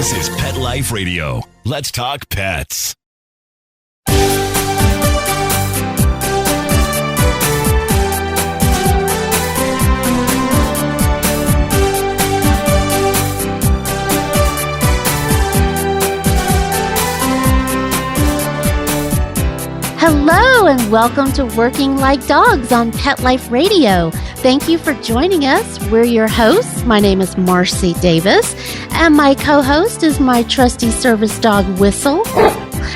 This is Pet Life Radio. Let's talk pets. Hello and welcome to Working Like Dogs on Pet Life Radio. Thank you for joining us. We're your hosts. My name is Marcie Davis, and my co-host is my trusty service dog, Whistle.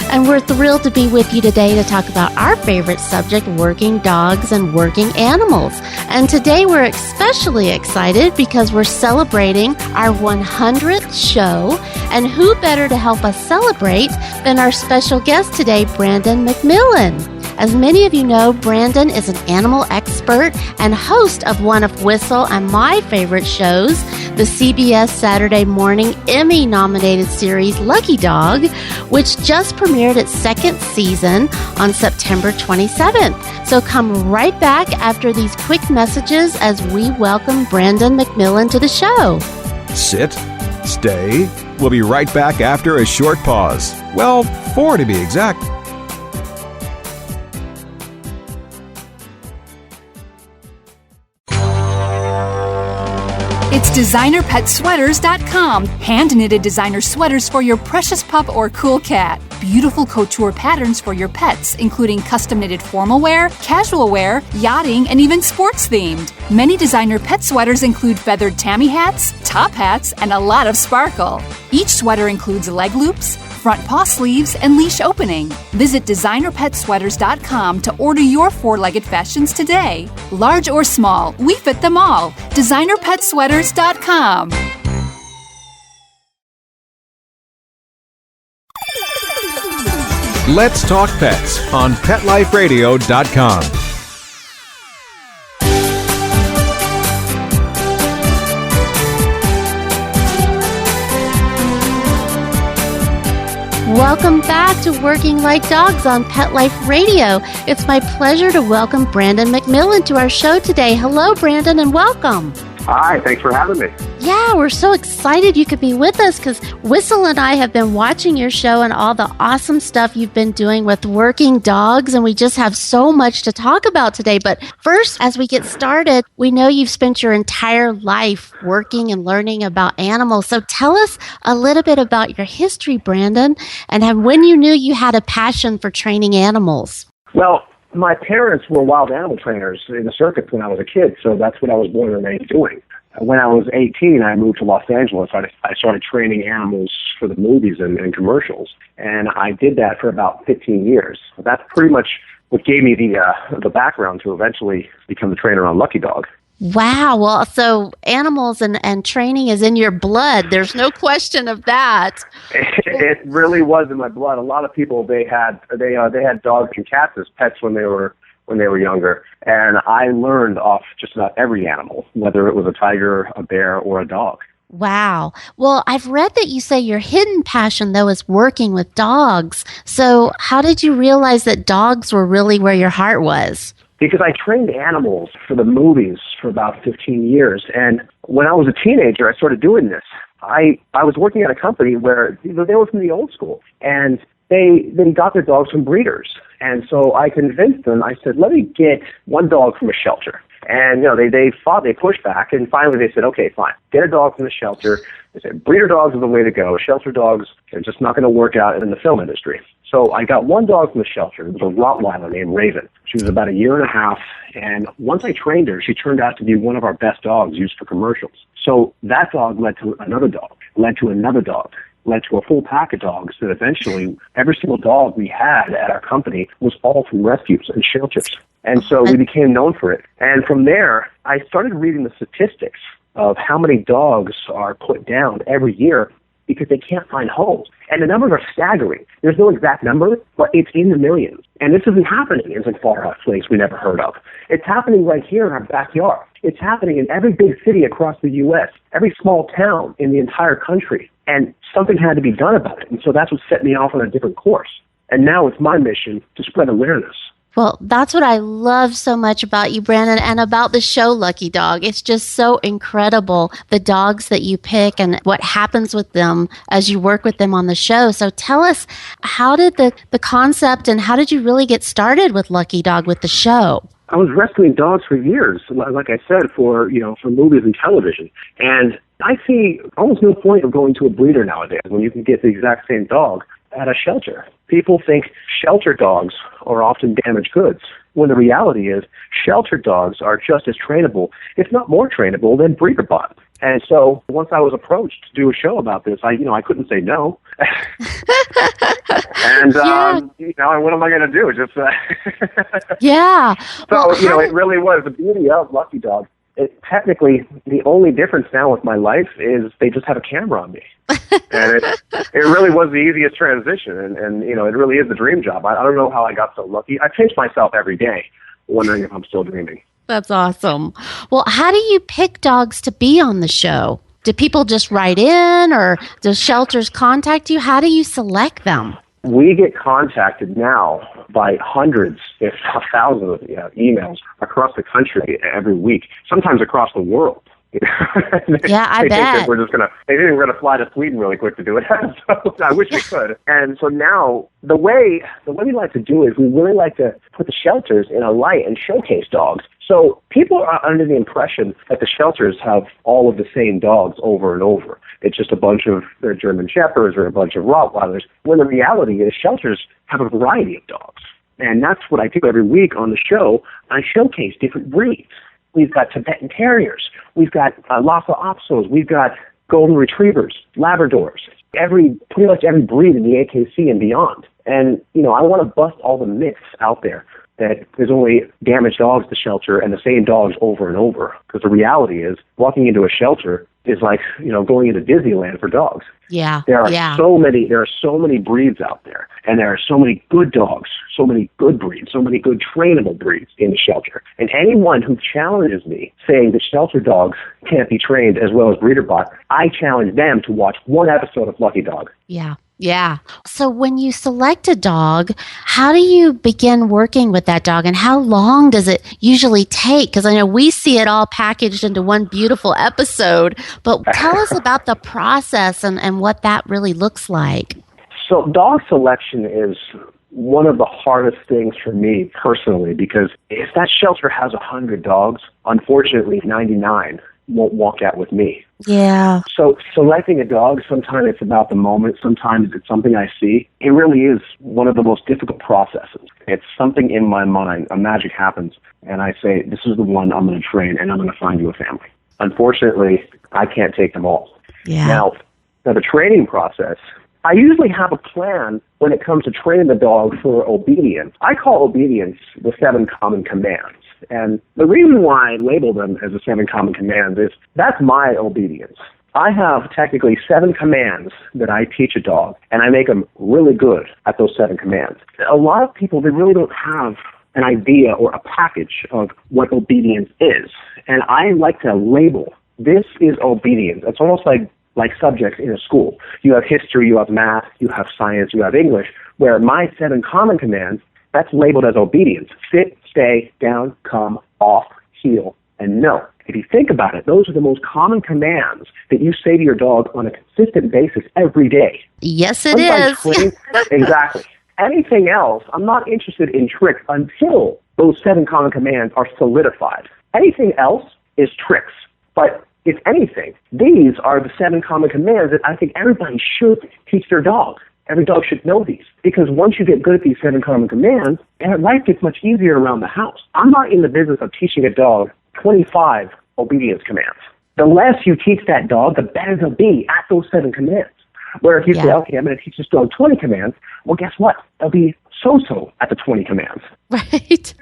And we're thrilled to be with you today to talk about our favorite subject, working dogs and working animals. And today we're especially excited because we're celebrating our 100th show. And who better to help us celebrate than our special guest today, Brandon McMillan. As many of you know, Brandon is an animal expert and host of one of Whistle and my favorite shows, the CBS Saturday morning Emmy-nominated series Lucky Dog, which just premiered its second season on September 27th. So come right back after these quick messages as we welcome Brandon McMillan to the show. Sit, stay. We'll be right back after a short pause. Well, 4 to be exact. It's DesignerPetSweaters.com. Hand-knitted designer sweaters for your precious pup or cool cat. Beautiful couture patterns for your pets, including custom-knitted formal wear, casual wear, yachting, and even sports-themed. Many designer pet sweaters include feathered tammy hats, top hats, and a lot of sparkle. Each sweater includes leg loops, front paw sleeves, and leash opening. Visit DesignerPetSweaters.com to order your four-legged fashions today. Large or small, we fit them all. DesignerPetSweaters.com. Let's talk pets on PetLifeRadio.com. Welcome back to Working Like Dogs on Pet Life Radio. It's my pleasure to welcome Brandon McMillan to our show today. Hello, Brandon, and welcome. Hi, thanks for having me. Yeah, we're so excited you could be with us because Whistle and I have been watching your show and all the awesome stuff you've been doing with working dogs, and we just have so much to talk about today. But first, as we get started, we know you've spent your entire life working and learning about animals. So tell us a little bit about your history, Brandon, and when you knew you had a passion for training animals. Well, my parents were wild animal trainers in the circus when I was a kid, so that's what I was born and raised doing. When I was 18, I moved to Los Angeles. I started training animals for the movies and commercials, and I did that for about 15 years. That's pretty much what gave me the background to eventually become the trainer on Lucky Dog. Wow. Well, so animals and training is in your blood. There's no question of that. It really was in my blood. A lot of people, they had dogs and cats as pets when they were younger, and I learned off just about every animal, whether it was a tiger, a bear, or a dog. Wow. Well, I've read that you say your hidden passion, though, is working with dogs. So how did you realize that dogs were really where your heart was? Because I trained animals for the movies for about 15 years, and when I was a teenager, I started doing this. I was working at a company where they were from the old school, and they got their dogs from breeders. And so I convinced them, I said, let me get one dog from a shelter. And, they fought, they pushed back, and finally they said, okay, fine, get a dog from the shelter. They said, breeder dogs are the way to go. Shelter dogs are just not going to work out in the film industry. So I got one dog from the shelter. It was a Rottweiler named Raven. She was about 1.5 years, and once I trained her, she turned out to be one of our best dogs used for commercials. So that dog led to another dog, led to another dog, led to a full pack of dogs that eventually every single dog we had at our company was all from rescues and shelters. And so we became known for it. And from there, I started reading the statistics of how many dogs are put down every year because they can't find homes. And the numbers are staggering. There's no exact number, but it's in the millions. And this isn't happening in some far-off place we never heard of. It's happening right here in our backyard. It's happening in every big city across the U.S., every small town in the entire country. And something had to be done about it. And so that's what set me off on a different course. And now it's my mission to spread awareness. Well, that's what I love so much about you, Brandon, and about the show Lucky Dog. It's just so incredible, the dogs that you pick and what happens with them as you work with them on the show. So tell us, how did the concept and how did you really get started with Lucky Dog with the show? I was rescuing dogs for years, like I said, for movies and television. And I see almost no point of going to a breeder nowadays when you can get the exact same dog at a shelter. People think shelter dogs are often damaged goods, when the reality is shelter dogs are just as trainable, if not more trainable, than breeder bought. And so once I was approached to do a show about this, I couldn't say no. And, what am I going to do? Just, yeah. So, it really was the beauty of Lucky Dog. Technically, the only difference now with my life is they just have a camera on me. And it really was the easiest transition. And it really is the dream job. I don't know how I got so lucky. I pinch myself every day wondering if I'm still dreaming. That's awesome. Well, how do you pick dogs to be on the show? Do people just write in or do shelters contact you? How do you select them? We get contacted now by hundreds, if not thousands of emails across the country every week, sometimes across the world. Yeah, I bet. They think we're gonna fly to Sweden really quick to do it. So I wish we could. And so now the way we like to do it is we really like to put the shelters in a light and showcase dogs. So people are under the impression that the shelters have all of the same dogs over and over. It's just a bunch of their German Shepherds or a bunch of Rottweilers, when the reality is shelters have a variety of dogs. And that's what I do every week on the show. I showcase different breeds. We've got Tibetan Terriers. We've got Lhasa Apsos. We've got Golden Retrievers, Labradors, pretty much every breed in the AKC and beyond. And, I want to bust all the myths out there that there's only damaged dogs at the shelter and the same dogs over and over. Because the reality is, walking into a shelter is like, going into Disneyland for dogs. Yeah. There are so many breeds out there, and there are so many good dogs, so many good breeds, so many good trainable breeds in the shelter. And anyone who challenges me saying that shelter dogs can't be trained as well as breeder bought, I challenge them to watch one episode of Lucky Dog. Yeah. Yeah. So when you select a dog, how do you begin working with that dog and how long does it usually take? Because I know we see it all packaged into one beautiful episode, but tell us about the process and what that really looks like. So dog selection is one of the hardest things for me personally, because if that shelter has 100 dogs, unfortunately 99 won't walk out with me. Yeah. So selecting a dog, sometimes it's about the moment, sometimes it's something I see. It really is one of the most difficult processes. It's something in my mind, a magic happens, and I say, this is the one I'm going to train, and I'm going to find you a family. Unfortunately, I can't take them all. Yeah. Now the training process, I usually have a plan when it comes to training the dog for obedience. I call obedience the 7 common commands. And the reason why I label them as the 7 common commands is that's my obedience. I have technically 7 commands that I teach a dog, and I make them really good at those 7 commands. A lot of people, they really don't have an idea or a package of what obedience is. And I like to label, this is obedience. It's almost like subjects in a school. You have history, you have math, you have science, you have English, where my 7 common commands, that's labeled as obedience. Sit, stay, down, come, off, heel, and no. If you think about it, those are the most common commands that you say to your dog on a consistent basis every day. Yes, it is. Exactly. Anything else, I'm not interested in tricks until those 7 common commands are solidified. Anything else is tricks. But if anything, these are the 7 common commands that I think everybody should teach their dog. Every dog should know these, because once you get good at these 7 common commands, life gets much easier around the house. I'm not in the business of teaching a dog 25 obedience commands. The less you teach that dog, the better they'll be at those 7 commands. Where if you say, okay, I'm going to teach this dog 20 commands, well, guess what? They'll be so-so at the 20 commands. Right.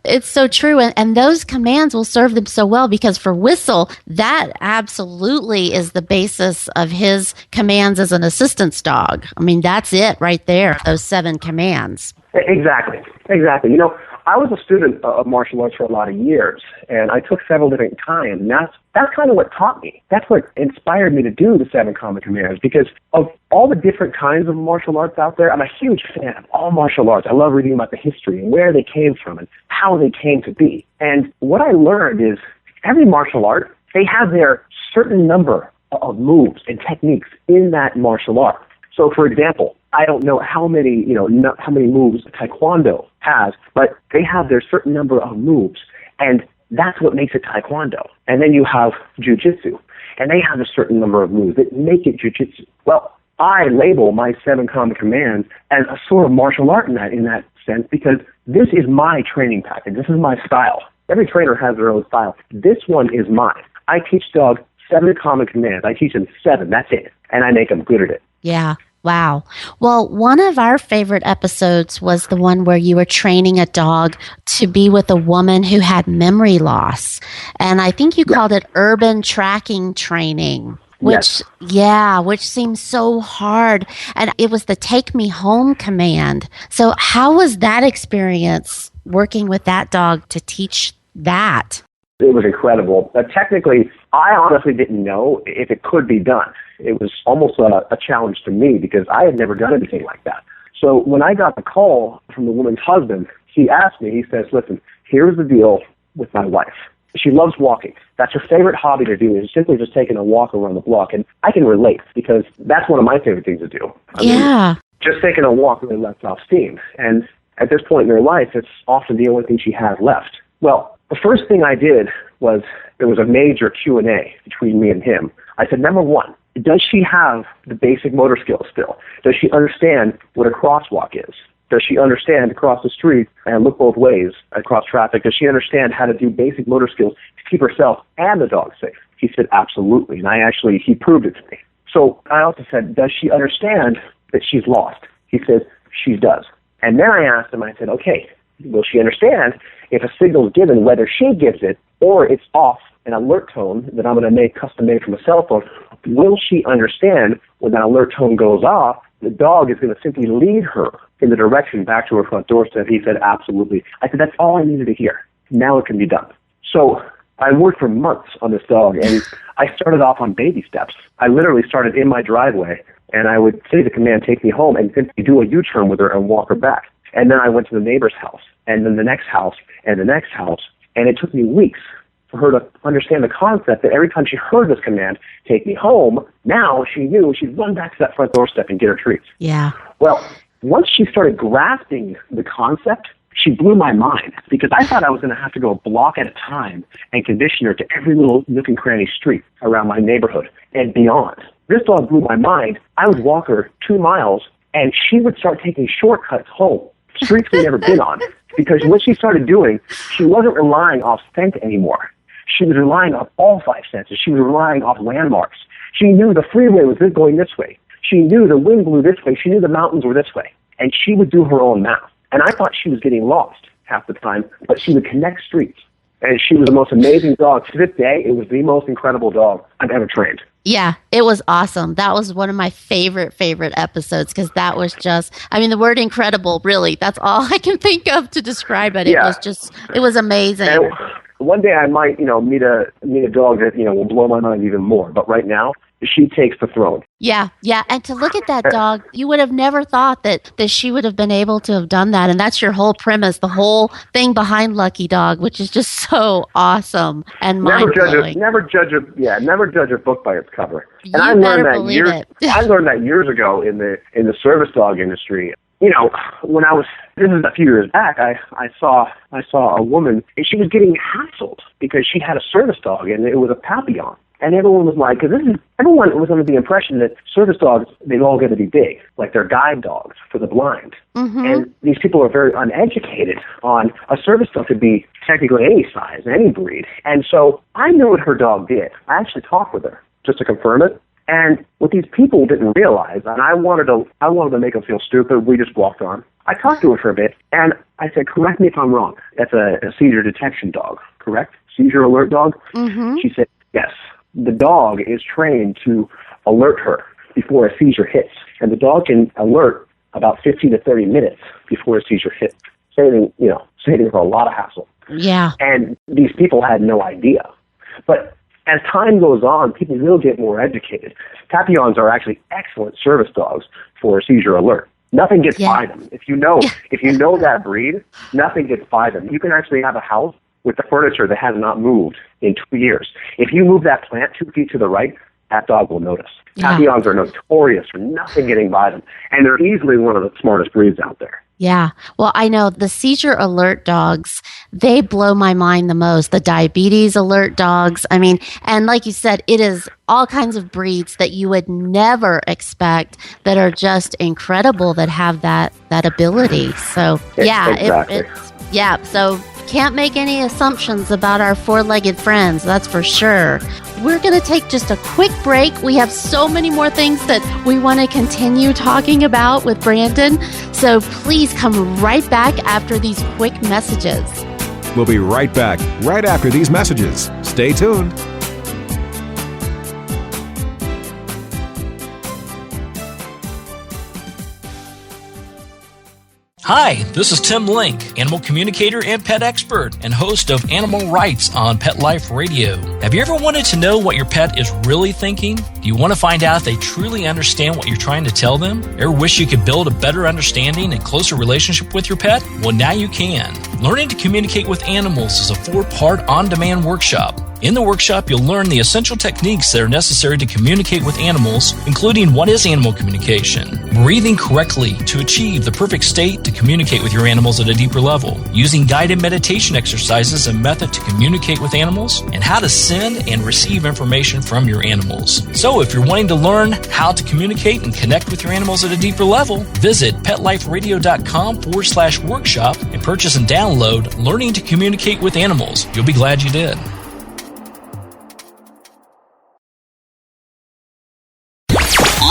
It's so true. And those commands will serve them so well, because for Whistle, that absolutely is the basis of his commands as an assistance dog. I mean, that's it right there, those 7 commands. Exactly. I was a student of martial arts for a lot of years, and I took several different kinds, and that's kind of what taught me. That's what inspired me to do the 7 Common Commands, because of all the different kinds of martial arts out there. I'm a huge fan of all martial arts. I love reading about the history and where they came from and how they came to be. And what I learned is every martial art, they have their certain number of moves and techniques in that martial art. So, for example, I don't know how many moves Taekwondo has, but they have their certain number of moves, and that's what makes it Taekwondo. And then you have Jiu-Jitsu, and they have a certain number of moves that make it Jiu-Jitsu. Well, I label my 7 Common Commands as a sort of martial art in that sense, because this is my training package. This is my style. Every trainer has their own style. This one is mine. I teach dogs 7 Common Commands. I teach them 7. That's it. And I make them good at it. Yeah. Wow. Well, one of our favorite episodes was the one where you were training a dog to be with a woman who had memory loss. And I think you called it urban tracking training, which seems so hard. And it was the take me home command. So how was that experience working with that dog to teach that? It was incredible. Technically, I honestly didn't know if it could be done. It was almost a challenge to me because I had never done anything like that. So when I got the call from the woman's husband, he asked me, he says, listen, here's the deal with my wife. She loves walking. That's her favorite hobby to do, is simply just taking a walk around the block. And I can relate because that's one of my favorite things to do. I mean, just taking a walk really lets off steam. And at this point in her life, it's often the only thing she has left. Well, the first thing I did was there was a major Q&A between me and him. I said, number one, does she have the basic motor skills still? Does she understand what a crosswalk is? Does she understand to cross the street and look both ways across traffic? Does she understand how to do basic motor skills to keep herself and the dog safe? He said, absolutely. And he proved it to me. So I also said, does she understand that she's lost? He said, she does. And then I asked him, I said, okay, will she understand if a signal is given, whether she gives it or it's off an alert tone that I'm going to make custom-made from a cell phone? Will she understand when that alert tone goes off, the dog is going to simply lead her in the direction back to her front doorstep? He said, absolutely. I said, that's all I needed to hear. Now it can be done. So I worked for months on this dog, and I started off on baby steps. I literally started in my driveway, and I would say the command, take me home, and simply do a U-turn with her and walk her back. And then I went to the neighbor's house, and then the next house, and the next house, and it took me weeks for her to understand the concept that every time she heard this command, take me home, now she knew she'd run back to that front doorstep and get her treats. Yeah. Well, once she started grasping the concept, she blew my mind, because I thought I was going to have to go a block at a time and condition her to every little nook and cranny street around my neighborhood and beyond. This dog blew my mind. I would walk her 2 miles, and she would start taking shortcuts home, streets we'd never been on, because what she started doing, she wasn't relying off scent anymore. She was relying off all 5 senses. She was relying off landmarks. She knew the freeway was going this way. She knew the wind blew this way. She knew the mountains were this way. And she would do her own math. And I thought she was getting lost half the time, but she would connect streets. And she was the most amazing dog. To this day, it was the most incredible dog I've ever trained. Yeah, it was awesome. That was one of my favorite episodes, because that was just, the word incredible, really, that's all I can think of to describe it. Yeah. It was amazing. And one day I might, meet a dog that, will blow my mind even more. But right now, she takes the throne. Yeah. And to look at that dog, you would have never thought that she would have been able to have done that. And that's your whole premise, the whole thing behind Lucky Dog, which is just so awesome and mind-blowing. Never judge a book by its cover. And I learned that years ago in the service dog industry. When this is a few years back, I saw a woman, and she was getting hassled because she had a service dog, and it was a Papillon. And everyone was like, everyone was under the impression that service dogs, they'd all got to be big, like they're guide dogs for the blind. Mm-hmm. And these people are very uneducated on a service dog could be technically any size, any breed. And so I knew what her dog did. I actually talked with her just to confirm it. And what these people didn't realize, and I wanted to make them feel stupid, we just walked on. I talked to her for a bit, and I said, correct me if I'm wrong. That's a seizure detection dog, correct? Seizure alert dog? Mm-hmm. She said, yes. The dog is trained to alert her before a seizure hits, and the dog can alert about 15 to 30 minutes before a seizure hits. Saving saving her a lot of hassle. Yeah. And these people had no idea. But as time goes on, people will get more educated. Papillons are actually excellent service dogs for seizure alert. Nothing gets by them. If you know that breed, nothing gets by them. You can actually have a house with the furniture that has not moved in 2 years. If you move that plant 2 feet to the right, that dog will notice. Yeah. Papillons are notorious for nothing getting by them, and they're easily one of the smartest breeds out there. Yeah. Well, I know the seizure alert dogs, they blow my mind the most. The diabetes alert dogs. I mean, and like you said, it is all kinds of breeds that you would never expect that are just incredible that have that ability. So, yeah. Exactly. So can't make any assumptions about our four-legged friends, that's for sure. We're going to take just a quick break. We have so many more things that we want to continue talking about with Brandon. So please come right back after these quick messages. We'll be right back right after these messages. Stay tuned. Hi, this is Tim Link, animal communicator and pet expert and host of Animal Rights on Pet Life Radio. Have you ever wanted to know what your pet is really thinking? Do you want to find out if they truly understand what you're trying to tell them? Ever wish you could build a better understanding and closer relationship with your pet? Well, now you can. Learning to communicate with animals is a 4-part on-demand workshop. In the workshop, you'll learn the essential techniques that are necessary to communicate with animals, including what is animal communication, breathing correctly to achieve the perfect state to communicate with your animals at a deeper level, using guided meditation exercises and method to communicate with animals, and how to send and receive information from your animals. So if you're wanting to learn how to communicate and connect with your animals at a deeper level, visit PetLifeRadio.com/workshop and purchase and download Learning to Communicate with Animals. You'll be glad you did.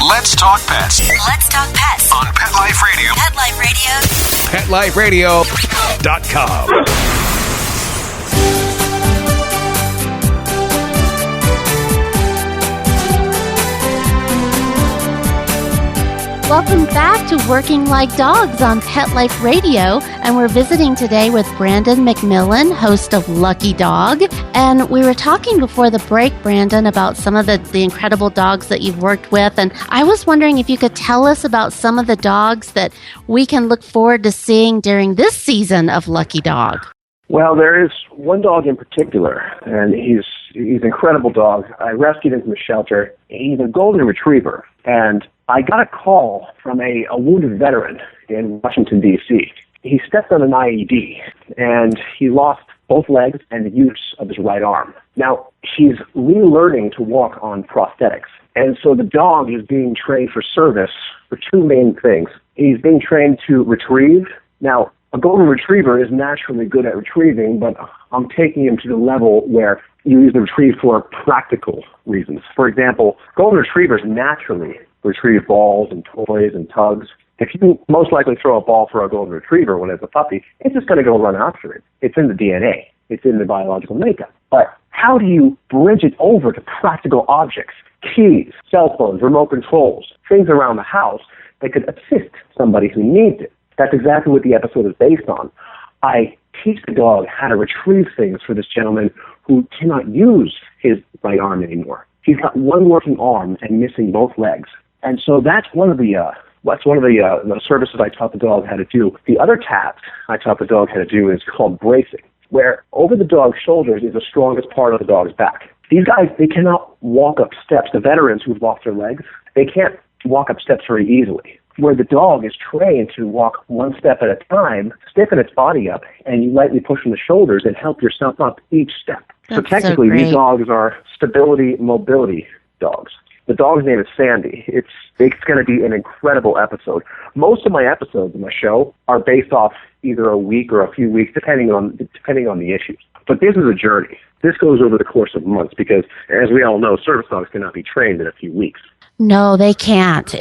Let's talk pets. Let's talk pets On Pet Life Radio. Pet Life Radio. PetLifeRadio.com. Welcome back to Working Like Dogs on Pet Life Radio, and we're visiting today with Brandon McMillan, host of Lucky Dog. And we were talking before the break, Brandon, about some of the incredible dogs that you've worked with, and I was wondering if you could tell us about some of the dogs that we can look forward to seeing during this season of Lucky Dog. Well, there is one dog in particular, and he's an incredible dog. I rescued him from a shelter. He's a golden retriever, and I got a call from a wounded veteran in Washington, D.C. He stepped on an IED, and he lost both legs and the use of his right arm. Now, he's relearning to walk on prosthetics, and so the dog is being trained for service for two main things. He's being trained to retrieve. Now, a golden retriever is naturally good at retrieving, but I'm taking him to the level where you use the retrieve for practical reasons. For example, golden retrievers naturally retrieve balls and toys and tugs. If you most likely throw a ball for a golden retriever when it's a puppy, it's just going to go run after it. It's in the DNA. It's in the biological makeup. But how do you bridge it over to practical objects? Keys, cell phones, remote controls, things around the house that could assist somebody who needs it. That's exactly what the episode is based on. I teach the dog how to retrieve things for this gentleman who cannot use his right arm anymore. He's got one working arm and missing both legs. And so that's one of the services I taught the dog how to do. The other task I taught the dog how to do is called bracing, where over the dog's shoulders is the strongest part of the dog's back. These guys, they cannot walk up steps. The veterans who've lost their legs, they can't walk up steps very easily. Where the dog is trained to walk one step at a time, stiffen its body up, and you lightly push from the shoulders and help yourself up each step. So technically, these dogs are stability, mobility dogs. The dog's name is Sandy. It's going to be an incredible episode. Most of my episodes in my show are based off either a week or a few weeks, depending on the issues. But this is a journey. This goes over the course of months because, as we all know, service dogs cannot be trained in a few weeks. No, they can't.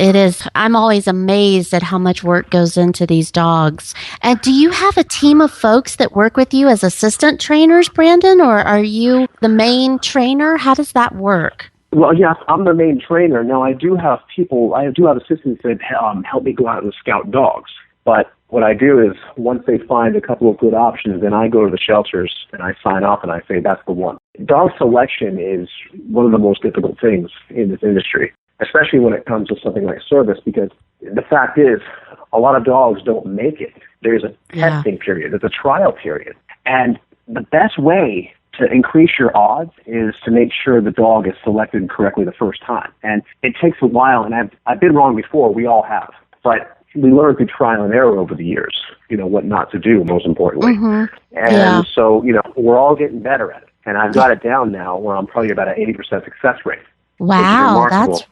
I'm always amazed at how much work goes into these dogs. And do you have a team of folks that work with you as assistant trainers, Brandon, or are you the main trainer? How does that work? Well, yes, I'm the main trainer. Now, I do have assistants that help me go out and scout dogs. But what I do is, once they find a couple of good options, then I go to the shelters and I sign off and I say, that's the one. Dog selection is one of the most difficult things in this industry, especially when it comes to something like service, because the fact is, a lot of dogs don't make it. There's a testing period. There's a trial period. And the best way to increase your odds is to make sure the dog is selected correctly the first time. And it takes a while, and I've been wrong before. We all have. But we learn through trial and error over the years, what not to do, most importantly. And so, we're all getting better at it. And I've got it down now where I'm probably about an 80% success rate. Wow, that's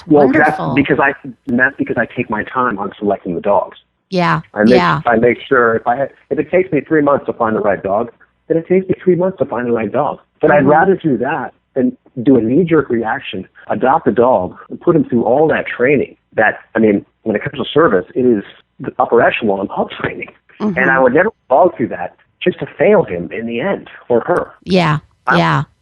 wonderful. That's because I take my time on selecting the dogs. Yeah, I make sure if it takes me 3 months to find the right dog, then it takes me 3 months to find the right dog. But I'd rather do that than do a knee-jerk reaction, adopt a dog, and put him through all that training. When it comes to service, it is the upper echelon of training. And I would never fall through that just to fail him in the end, or her.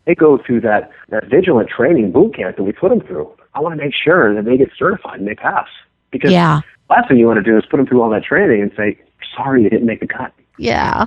They go through that vigilant training boot camp that we put them through. I want to make sure that they get certified and they pass. Because last thing you want to do is put them through all that training and say, sorry, you didn't make the cut. Yeah.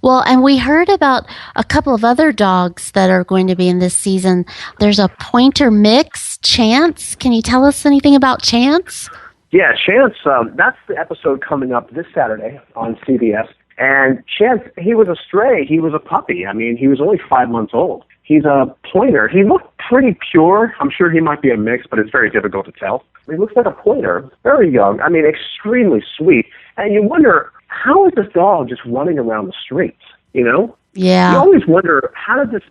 Well, and we heard about a couple of other dogs that are going to be in this season. There's a pointer mix, Chance. Can you tell us anything about Chance? Yeah, Chance, that's the episode coming up this Saturday on CBS. And Chance, he was a stray. He was a puppy. He was only 5 months old. He's a pointer. He looked pretty pure. I'm sure he might be a mix, but it's very difficult to tell. He looks like a pointer, very young. Extremely sweet. And you wonder, how is this dog just running around the streets? Yeah. You always wonder, how did this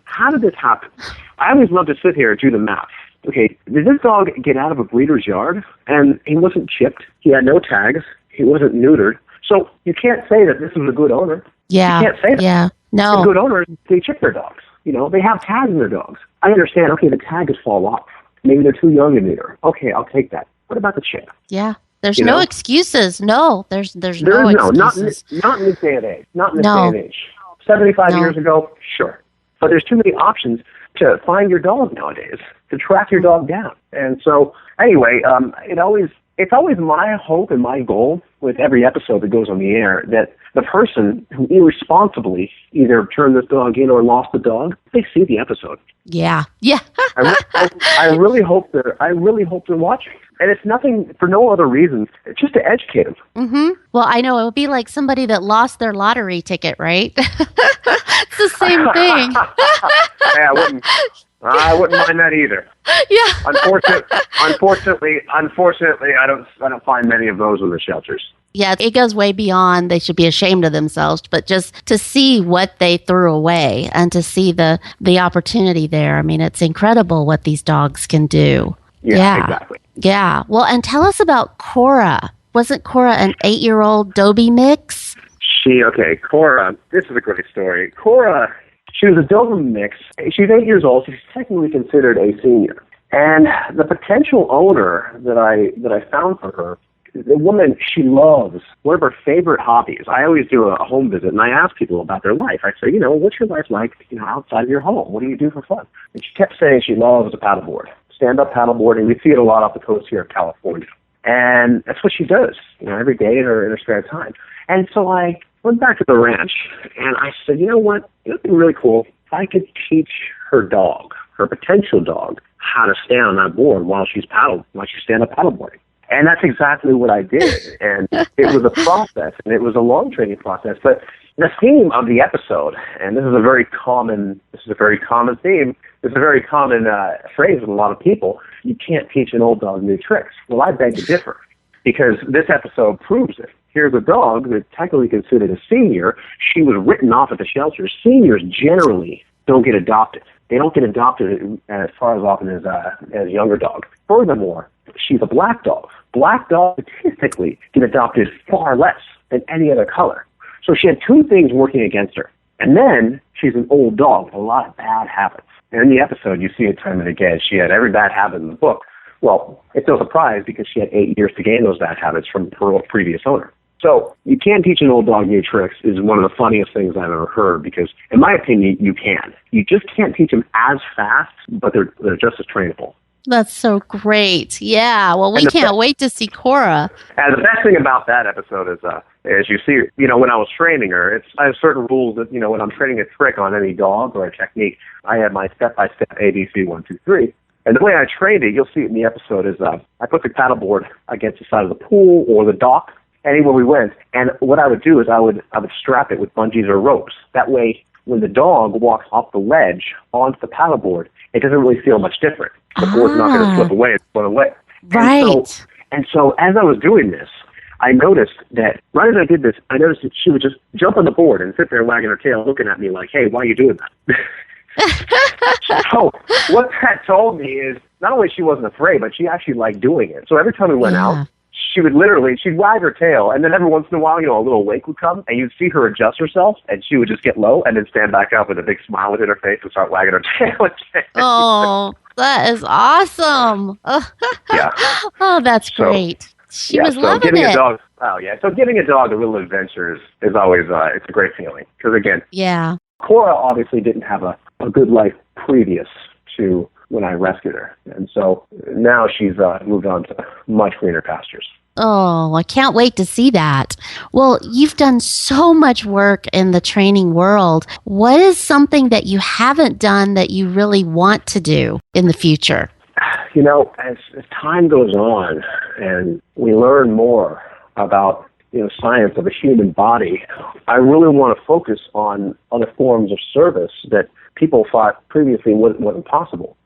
happen? I always love to sit here and do the math. Okay, did this dog get out of a breeder's yard? And he wasn't chipped. He had no tags. He wasn't neutered. So you can't say that this is a good owner. Yeah. You can't say that. Yeah. No. The good owners, they chip their dogs. They have tags in their dogs. I understand, okay, the tag has fallen off. Maybe they're too young to neuter. Okay, I'll take that. What about the chip? Yeah. There's no excuses. No, there's no excuses. Not in this day and age. Not in this day and age. 75 years ago, sure. But there's too many options to find your dog nowadays, to track your dog down. And so, anyway, it's always my hope and my goal with every episode that goes on the air that the person who irresponsibly either turned this dog in or lost the dog, they see the episode. Yeah. I really hope they're watching. And it's nothing for no other reason, it's just to educate them. Mm-hmm. Well, I know it would be like somebody that lost their lottery ticket, right? It's the same thing. Yeah, I wouldn't mind that either. Yeah. Unfortunately, I don't find many of those in the shelters. Yeah, it goes way beyond they should be ashamed of themselves, but just to see what they threw away and to see the opportunity there. It's incredible what these dogs can do. Yeah, exactly. Yeah. Well, and tell us about Cora. Wasn't Cora an 8-year-old Dobie mix? Cora, this is a great story. Cora, she was a Doberman mix. She's 8 years old. She's technically considered a senior. And the potential owner that I found for her, the woman she loves, one of her favorite hobbies. I always do a home visit, and I ask people about their life. I say, what's your life like, outside of your home? What do you do for fun? And she kept saying she loves a paddleboard, stand-up paddleboarding. We see it a lot off the coast here of California. And that's what she does, every day in her spare time. And so I went back to the ranch, and I said, you know what? It would be really cool if I could teach her dog, her potential dog, how to stand on that board while she's stand-up paddleboarding. And that's exactly what I did. And it was a process, and it was a long training process. But the theme of the episode, and this is a very common theme, this is a very common phrase with a lot of people, you can't teach an old dog new tricks. Well, I beg to differ, because this episode proves it. Here's a dog that's technically considered a senior. She was written off at the shelter. Seniors generally don't get adopted. They don't get adopted as far as often as younger dogs. Furthermore, she's a black dog. Black dogs statistically get adopted far less than any other color. So she had two things working against her. And then she's an old dog with a lot of bad habits. And in the episode, you see it time and again. She had every bad habit in the book. Well, it's no surprise because she had 8 years to gain those bad habits from her previous owner. So you can't teach an old dog new tricks is one of the funniest things I've ever heard, because in my opinion, you can. You just can't teach them as fast, but they're just as trainable. That's so great. Yeah. Well, we can't wait to see Cora. And the best thing about that episode is you see, when I was training her, I have certain rules that, when I'm training a trick on any dog or a technique, I have my step-by-step ABC 1, 2, 3. And the way I trained it, you'll see it in the episode, is I put the paddleboard against the side of the pool or the dock, anywhere we went. And what I would do is I would strap it with bungees or ropes. That way, when the dog walks off the ledge onto the paddleboard, it doesn't really feel much different. The board's not going to slip away. It's going away. Right. And so as I was doing this, I noticed that right as I did this, I noticed that she would just jump on the board and sit there wagging her tail, looking at me like, hey, why are you doing that? So what that told me is not only she wasn't afraid, but she actually liked doing it. So every time we went out, she'd wag her tail, and then every once in a while, a little wake would come, and you'd see her adjust herself, and she would just get low and then stand back up with a big smile within her face and start wagging her tail. Oh, that is awesome. Yeah. Oh, that's great. She was loving it. So giving a dog a little adventure is always it's a great feeling. Because again, Cora obviously didn't have a good life previous to when I rescued her. And so now she's moved on to much greener pastures. Oh, I can't wait to see that. Well, you've done so much work in the training world. What is something that you haven't done that you really want to do in the future? As time goes on and we learn more about science of the human body, I really want to focus on other forms of service that people thought previously wasn't possible.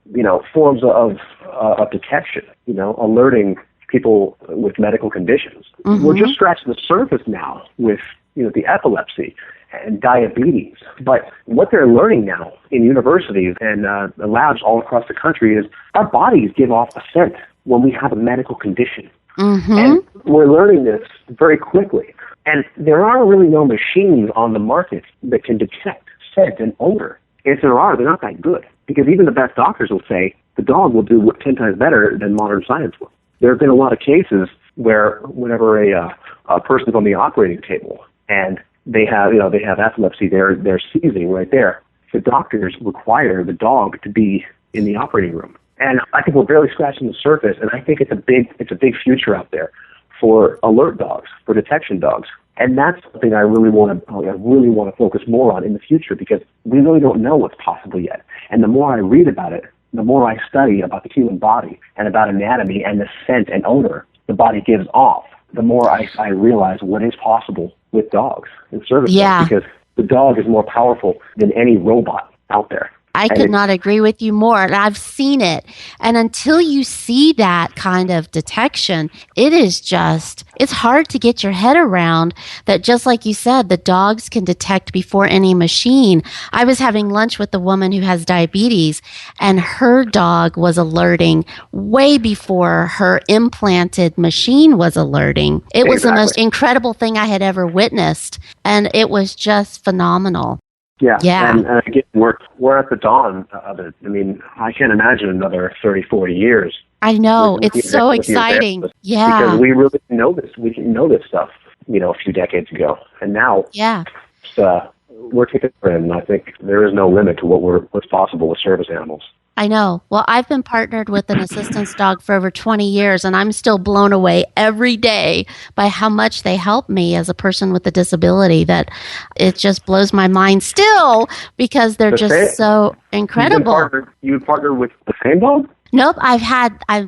Forms of detection, alerting people with medical conditions. Mm-hmm. We're just scratching the surface now with, the epilepsy and diabetes. But what they're learning now in universities and the labs all across the country is our bodies give off a scent when we have a medical condition. Mm-hmm. And we're learning this very quickly. And there are really no machines on the market that can detect scent and odor. If there are, they're not that good. Because even the best doctors will say the dog will do 10 times better than modern science will. There have been a lot of cases where whenever a person's on the operating table and they have epilepsy, they're seizing right there, the doctors require the dog to be in the operating room. And I think we're barely scratching the surface, and I think it's a big future out there for alert dogs, for detection dogs. And that's something I really want to focus more on in the future, because we really don't know what's possible yet. And the more I read about it, the more I study about the human body and about anatomy and the scent and odor the body gives off, the more I realize what is possible with dogs and service dogs, because the dog is more powerful than any robot out there. I could not agree with you more. And I've seen it. And until you see that kind of detection, it's hard to get your head around that, just like you said, the dogs can detect before any machine. I was having lunch with a woman who has diabetes, and her dog was alerting way before her implanted machine was alerting. It was the most incredible thing I had ever witnessed. And it was just phenomenal. Yeah. And again, we're at the dawn of it. I mean, I can't imagine another 30, 40 years. I know. It's so exciting. Yeah. Because we really know this. We didn't know this stuff, a few decades ago. And now we're taking it in. I think there is no limit to what's possible with service animals. I know. Well, I've been partnered with an assistance dog for over 20 years, and I'm still blown away every day by how much they help me as a person with a disability, that it just blows my mind still, because they're just so incredible. You partnered with the same dog? Nope,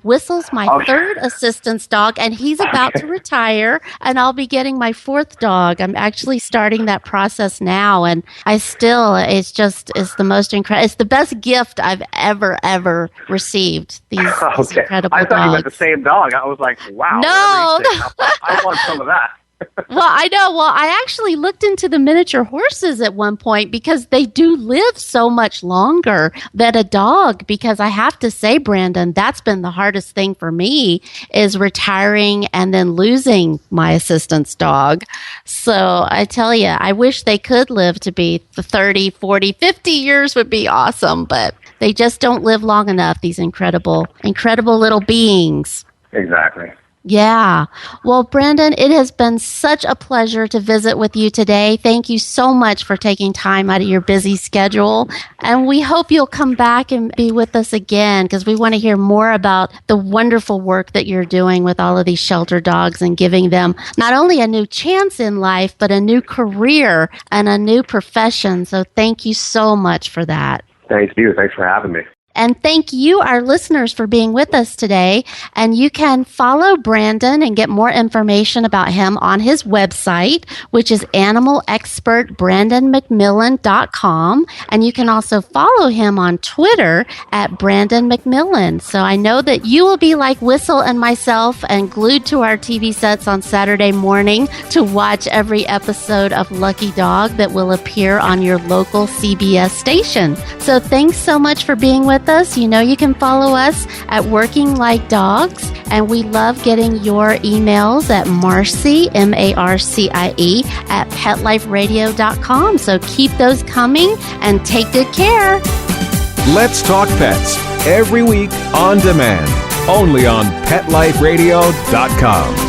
Whistle's my third assistance dog, and he's about to retire, and I'll be getting my fourth dog. I'm actually starting that process now, and it's the most incredible. It's the best gift I've ever received. These incredible dogs. I thought you meant the same dog. I was like, wow. No. I want some of that. Well, I know. Well, I actually looked into the miniature horses at one point, because they do live so much longer than a dog. Because I have to say, Brandon, that's been the hardest thing for me, is retiring and then losing my assistance dog. So I tell you, I wish they could live to be 30, 40, 50 years would be awesome. But they just don't live long enough, these incredible little beings. Exactly. Yeah. Well, Brandon, it has been such a pleasure to visit with you today. Thank you so much for taking time out of your busy schedule. And we hope you'll come back and be with us again because we want to hear more about the wonderful work that you're doing with all of these shelter dogs and giving them not only a new chance in life, but a new career and a new profession. So thank you so much for that. Thanks, you. Thanks for having me. And thank you, our listeners, for being with us today. And you can follow Brandon and get more information about him on his website, which is animalexpertbrandonmcmillan.com. And you can also follow him on Twitter at Brandon McMillan. So I know that you will be like Whistle and myself and glued to our TV sets on Saturday morning to watch every episode of Lucky Dog that will appear on your local CBS station. So thanks so much for being with us. You know you can follow us at Working Like Dogs, and we love getting your emails at Marcie, Marcie, at PetLifeRadio.com. So keep those coming and take good care. Let's Talk Pets, every week on demand, only on PetLifeRadio.com.